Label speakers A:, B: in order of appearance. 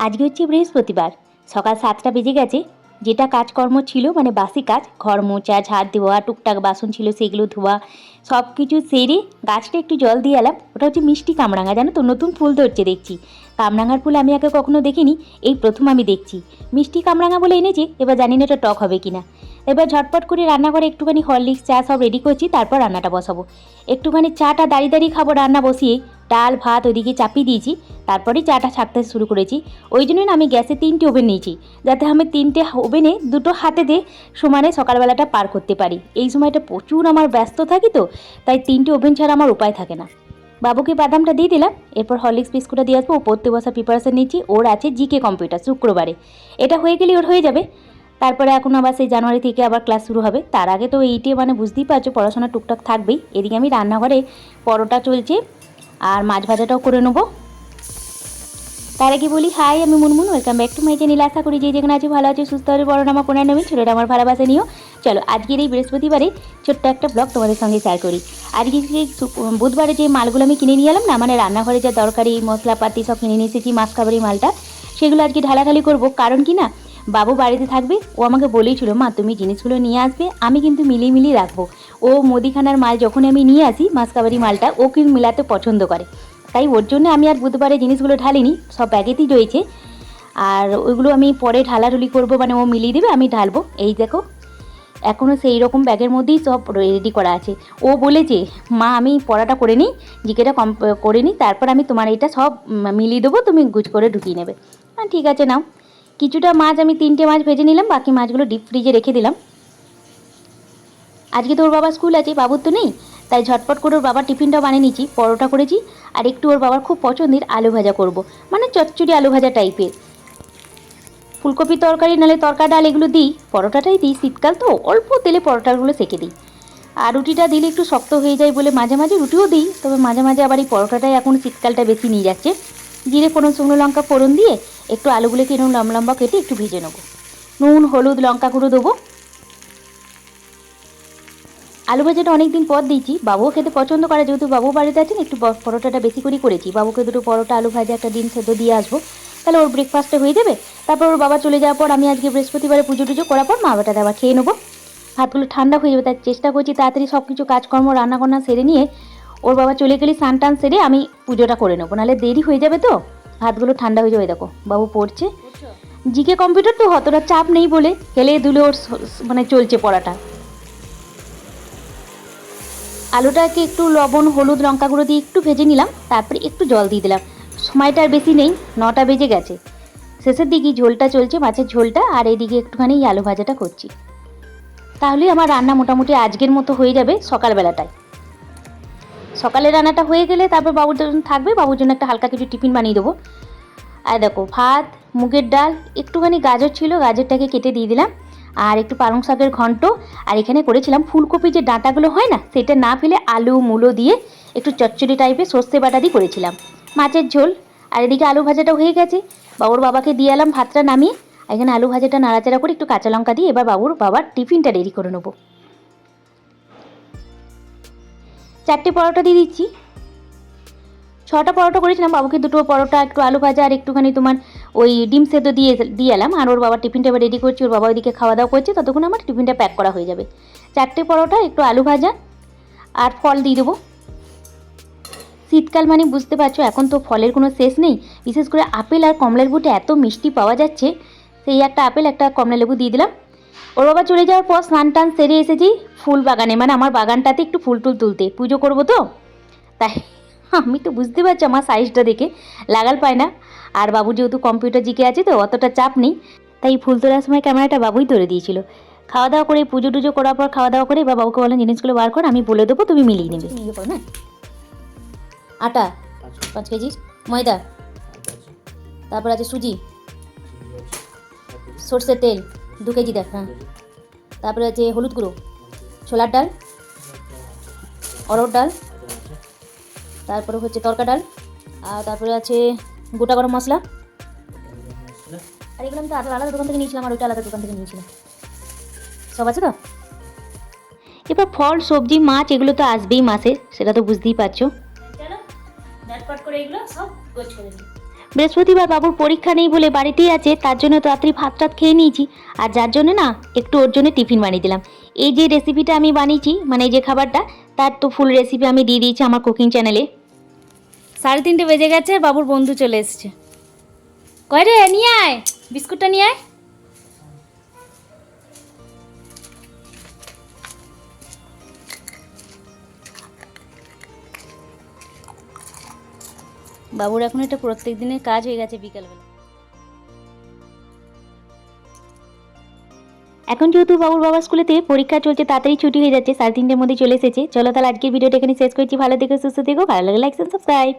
A: আজকে হচ্ছে বৃহস্পতিবার, সকাল 7টা বেজে গেছে। যেটা কাজকর্ম ছিল মানে বাসি কাজ, ঘর মোছা, ঝাড় দেওয়া, টুকটাক বাসন ছিল সেগুলো ধোয়া, সব কিছু সেরে গাছটা একটু জল দিয়ে এলাম। ওটা হচ্ছে মিষ্টি কামরাঙা, জানো তো, নতুন ফুল ধরছে দেখছি। কামরাঙার ফুল আমি আগে কখনো দেখিনি, এই প্রথম আমি দেখছি। মিষ্টি কামরাঙা বলে এনেছে, এবার জানি না এটা টক হবে কিনা। এবার ঝটপট করে রান্নাঘরে একটুখানি হরলিক্স চা সব রেডি করছি, তারপর রান্নাটা বসাবো। একটুখানি চাটা দাঁড়িয়ে দাঁড়িয়ে খাবো, রান্না বসিয়ে ডাল ভাত ওইদিকে চাপিয়ে দিয়েছি, তারপরেই চাটা ছাড়তে শুরু করেছি। ওই জন্যই না আমি গ্যাসে 3টে ওভেন নিয়েছি, যাতে আমি 3টে ওভেনে দুটো হাতে দিয়ে সমানে সকালবেলাটা পার করতে পারি। এই সময়টা প্রচুর আমার ব্যস্ত থাকি তো, তাই 3টে ওভেন ছাড়া আমার উপায় থাকে না। বাবুকে বাদামটা দিয়ে দিলাম, এরপর হরলিক্স বিস্কুটটা দিয়ে আসবো। ও পড়তে বসার প্রিপারেশন নিচ্ছি, ওর আছে জিকে কম্পিউটার শুক্রবারে, এটা হয়ে গেলে ওর হয়ে যাবে। তারপরে এখন আবার সেই জানুয়ারি থেকে আবার ক্লাস শুরু হবে, তার আগে তো এইটে মানে বুঝতেই পারছো পড়াশোনা টুকটাক থাকবেই। এদিকে আমি রান্নাঘরে পরোটা চলছে আর মাছ ভাজাটাও করে নেবো। তার আগে বলি হাই, আমি Munmun, welcome back to my channel. আশা করি যে যেখানে আছে ভালো আছে, সুস্থ হবে, বড় নামা কোনায় নেবেন, ছোটোটা আমার ভালোবাসা নিও। চলো আজকের এই বৃহস্পতিবারে ছোট্ট একটা ব্লগ তোমাদের সঙ্গে শেয়ার করি। আজকে বুধবারে যে মালগুলো আমি কিনে নিয়ে এলাম না, মানে রান্নাঘরে যা দরকারি মশলাপাতি সব কিনে নিয়ে এসেছি, মাছ খাবারের মালটা, সেগুলো আজকে ঢালাঢালি করবো। কারণ কি না, বাবু বাড়িতে থাকবে, ও আমাকে বলেইছিল মা তুমি জিনিসগুলো নিয়ে আসবে, আমি কিন্তু মিলিয়ে রাখবো। ও মুদিখানার মাল যখন আমি নিয়ে আসি, মাছ খাবারের মালটা ও কিন্তু মিলাতে পছন্দ করে, তাই ওর জন্য আমি আর বুধবারে জিনিসগুলো ঢালিনি, সব ব্যাগেতেই রয়েছে। আর ওইগুলো আমি পরে ঢালাঢুলি করবো, মানে ও মিলিয়ে দেবে, আমি ঢালবো। এই দেখো এখনও সেই রকম ব্যাগের মধ্যেই সব রেডি করা আছে। ও বলেছে মা আমি পড়াটা করে নিই, জিকেটা করে নিই, তারপর আমি তোমার এটা সব মিলিয়ে দেবো, তুমি গুছ করে ঢুকিয়ে নেবে। ঠিক আছে নাও। কিছুটা মাছ আমি 3টে মাছ ভেজে নিলাম, বাকি মাছগুলো ডিপ ফ্রিজে রেখে দিলাম। আজকে তো ওর বাবার স্কুল আছে, বাবুর তো নেই, তাই ঝটপট করে ওর বাবার টিফিনটাও বানিয়ে নিচ্ছি। পরোটা করেছি আর একটু ওর বাবার খুব পছন্দের আলু ভাজা করব, মানে চচ্চড়ি আলু ভাজা টাইপের। ফুলকপির তরকারি নাহলে তরকা ডাল এগুলো দিই, পরোটাটাই দিই, শীতকাল তো অল্প তেলে পরোটাগুলো সেঁকে দিই। আর রুটিটা দিলে একটু শক্ত হয়ে যায় বলে মাঝে মাঝে রুটিও দিই, তবে মাঝে মাঝে আবার এই পরোটাটাই এখন শীতকালটা বেশি নিয়ে যাচ্ছে। জিরে ফোড়ন, শুকনো লঙ্কা ফোড়ন দিয়ে একটু আলুগুলোকে এরকম লম্বা লম্বা কেটে একটু ভেজে নেবো। নুন হলুদ লঙ্কা গুঁড়ো দেবো। আলু ভাজাটা অনেক দিন পর দিয়েছি, বাবুও খেতে পছন্দ করে, যেহেতু বাবু বাড়িতে আছেন একটু পরোটাটা বেশি করে করেছি। বাবুকে দুটো পরোটা আলু ভাজা একটা ডিম সেদ্ধ দিয়ে আসবো, তাহলে ওর ব্রেকফাস্টে হয়ে যাবে। তারপর ওর বাবা চলে যাওয়ার পর আমি আজকে বৃহস্পতিবারে পুজো টুজো করার পর মা বাটাতে আবার খেয়ে নেবো। ভাতগুলো ঠান্ডা হয়ে যাবে, তাই চেষ্টা করছি তাড়াতাড়ি সব কিছু কাজকর্ম রান্নাবান্না সেরে নিয়ে ওর বাবা চলে গেলে স্নান টান সেরে আমি পুজোটা করে নেবো, নাহলে দেরি হয়ে যাবে তো, ভাতগুলো ঠান্ডা হয়ে যাবে। দেখো বাবু পড়ছে, জিকে কম্পিউটার তো অতটা চাপ নেই বলে হেলে দুলে ওর মানে চলছে পড়াটা। আলুটাকে একটু লবণ হলুদ লঙ্কা গুঁড়ো দিয়ে একটু ভেজে নিলাম, তারপরে একটু জল দিয়ে দিলাম। সময়টা আর বেশি নেই, 9টা বেজে গেছে। শেষের দিকেই ঝোলটা চলছে, মাছের ঝোলটা, আর এইদিকে একটুখানি আলু ভাজাটা করছি। তাহলে আমার রান্না মোটামুটি আজকের মতো হয়ে যাবে সকালবেলাটায়। সকালে রান্নাটা হয়ে গেলে তারপর বাবুর যখন থাকবে, বাবুর জন্য একটা হালকা কিছু টিফিন বানিয়ে দেবো। আর দেখো ভাত, মুগের ডাল, একটুখানি গাজর ছিল, গাজরটাকে কেটে দিয়ে দিলাম, আর একটু পালং শাকের ঘন্ট। আর এখানে করেছিলাম ফুলকপি যে ডাঁটাগুলো হয় না, সেটা না ফেলে আলু মূলো দিয়ে একটু চচ্চড়ি টাইপের সর্ষে বাটা দিয়ে করেছিলাম, মাছের ঝোল। আর এদিকে আলু ভাজাটা হয়ে গেছে, বাবুর বাবাকে দিয়ে এলাম ভাতটা নামিয়ে। এখানে আলু ভাজাটা নাড়াচাড়া করে একটু কাঁচা লঙ্কা দিয়ে এবার বাবার টিফিনটা রেডি করে নেবো। 4টে পরোটা দিয়ে দিচ্ছি। 6টা পরোটা করেছিলাম, বাবুকে দুটো পরোটা একটু আলু ভাজা আর একটুখানি তোমার ওই ডিম সেদ্ধ দিয়ে এলাম। আর ওর বাবার টিফিনটা এবার রেডি করছি, ওর বাবা ওইদিকে খাওয়া দাওয়া করছে, ততক্ষণ আমার টিফিনটা প্যাক করা হয়ে যাবে। 4টে পরোটা একটু আলু ভাজা আর ফল দিয়ে দেবো। শীতকাল মানে বুঝতে পারছো, এখন তো ফলের কোনো শেষ নেই, বিশেষ করে আপেল আর কমলার বুটে এত মিষ্টি পাওয়া যাচ্ছে, সেই একটা আপেল একটা কমলা লেবু দিয়ে দিলাম। ওর বাবা চলে যাওয়ার পর স্নান টান সেরে এসেছি ফুল বাগানে, মানে আমার বাগানটাতে একটু ফুল টুল তুলতে, পুজো করবো তো, তাই আমি তো বুঝতে পারছি আমার সাইজটা দেখে লাগাল পায় না। আর বাবু যেহেতু কম্পিউটার জিকে আছে তো অতটা চাপ নেই, তাই ফুল তোলার সময় ক্যামেরাটা বাবুই ধরে দিয়েছিল। খাওয়া দাওয়া করে পুজো টুজো করার পর খাওয়া দাওয়া করে এবার বাবুকে বলেন জিনিসগুলো বার কর, আমি বলে দেবো, তুমি মিলিয়ে নেবে। নিয়ে করো না। আটা 5 কেজি, ময়দা, তারপর আছে সুজি, সর্ষের তেল 2 কেজি দেখ, হ্যাঁ, তারপরে আছে হলুদ গুঁড়ো, ছোলার ডাল, অরহর ডাল, তারপরে হচ্ছে তরকা ডাল, আর তারপরে আছে গোটা গরম মশলা। আর এগুলো আমি তো আলাদা দোকান থেকে নিয়েছিলাম, আর ওইটা আলাদা দোকান থেকে নিয়েছিলাম। সব আছে তো। এবার ফল সবজি মাছ এগুলো তো আসবেই মাসে, সেটা তো বুঝতেই পারছো। চলো ঝটপট করে এগুলো সব গোছ করে নিই। বৃহস্পতিবার বাবুর পরীক্ষা নেই বলে বাড়িতেই আছে, তার জন্য তো রাত্রি ভাত টাত খেয়ে নিয়েছি, আর যার জন্য না একটু ওর জন্য টিফিন বানিয়ে দিলাম। এই যে রেসিপিটা আমি বানিয়েছি, মানে এই যে খাবারটা, তার তো ফুল রেসিপি আমি দিয়ে দিয়েছি আমার কুকিং চ্যানেলে। 3:30 বেজে গেছে, বাবুর বন্ধু চলে এসেছে। কয় রে, নিয়ে আয় বিস্কুটটা, নিয়ে আয়। বাবুর এখন এটা প্রত্যেক দিনের কাজ হয়ে গেছে বিকালবেলা। এখন যেহেতু বাবুর বাবা স্কুলেতে পরীক্ষা চলছে, তাড়াতাড়ি ছুটি হয়ে যাচ্ছে, 3:30 মধ্যে চলে এসেছে। চলো তাহলে আজকের ভিডিওটা এখানে শেষ করছি। ভালো থেকো, সুস্থ থেকো, ভালো লাগলে লাইক সাবস্ক্রাইব।